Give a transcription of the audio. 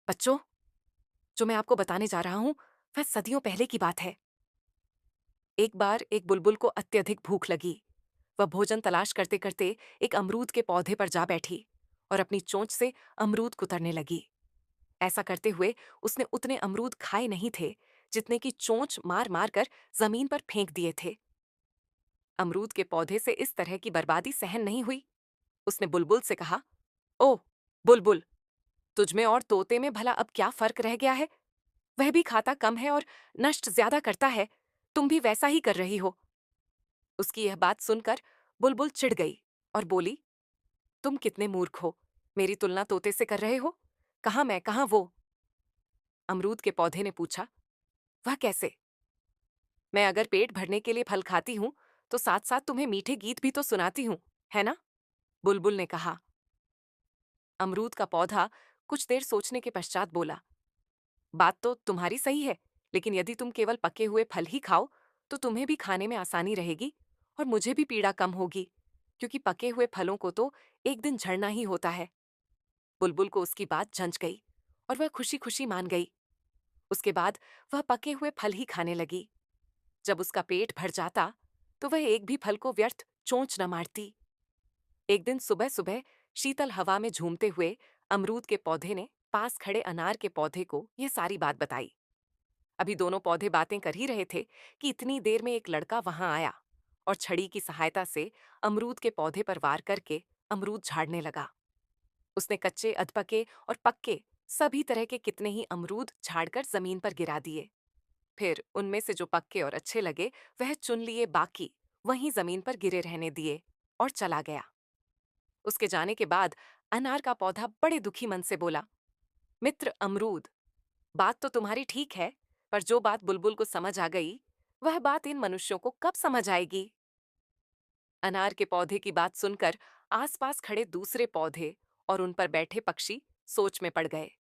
बच्चों, जो मैं आपको बताने जा रहा हूं वह सदियों पहले की बात है। एक बार एक बुलबुल को अत्यधिक भूख लगी। वह भोजन तलाश करते करते एक अमरूद के पौधे पर जा बैठी और अपनी चोंच से अमरूद कुतरने लगी। ऐसा करते हुए उसने उतने अमरूद खाए नहीं थे जितने की चोंच मार मार कर जमीन पर फेंक दिए थे। अमरूद के पौधे से इस तरह की बर्बादी सहन नहीं हुई। उसने बुलबुल से कहा, ओह बुलबुल, तुझमें और तोते में भला अब क्या फर्क रह गया है? वह भी खाता कम है और नष्ट ज्यादा करता है। तुम भी वैसा ही कर रही हो। उसकी यह बात सुनकर बुलबुल चिढ़ गई और बोली, तुम कितने मूर्ख हो। मेरी तुलना तोते से कर रहे हो। कहाँ मैं, कहाँ वो। अमरूद के पौधे ने पूछा, वह कैसे? मैं अगर पेट भरने के लिए फल खाती हूं तो साथ साथ तुम्हें मीठे गीत भी तो सुनाती हूं, है ना? बुलबुल ने कहा। अमरूद का पौधा कुछ देर सोचने के पश्चात बोला, बात तो तुम्हारी सही है, लेकिन यदि तुम केवल पके हुए फल ही खाओ तो तुम्हें भी खाने में आसानी रहेगी और मुझे भी पीड़ा कम होगी, क्योंकि पके हुए फलों को तो एक दिन झड़ना ही होता है। बुलबुल को उसकी बात जंच गई और वह खुशी खुशी मान गई। उसके बाद वह पके हुए फल ही खाने लगी। जब उसका पेट भर जाता तो वह एक भी फल को व्यर्थ चोंच न मारती। एक दिन सुबह सुबह शीतल हवा में झूमते हुए अमरूद के पौधे ने पास खड़े अनार के पौधे को यह सारी बात बताई। अभी दोनों पौधे बातें कर ही रहे थे कि इतनी देर में एक लड़का वहां आया और छड़ी की सहायता से अमरूद के पौधे पर वार करके अमरूद झाड़ने लगा। उसने कच्चे, अधपके और पक्के सभी तरह के कितने ही अमरूद झाड़कर जमीन पर गिरा दिए। फिर उनमें से जो पक्के और अच्छे लगे वह चुन लिए, बाकी वहीं जमीन पर गिरे रहने दिए और चला गया। उसके जाने के बाद अनार का पौधा बड़े दुखी मन से बोला, मित्र अमरूद, बात तो तुम्हारी ठीक है, पर जो बात बुलबुल को समझ आ गई वह बात इन मनुष्यों को कब समझ आएगी? अनार के पौधे की बात सुनकर आसपास खड़े दूसरे पौधे और उन पर बैठे पक्षी सोच में पड़ गए।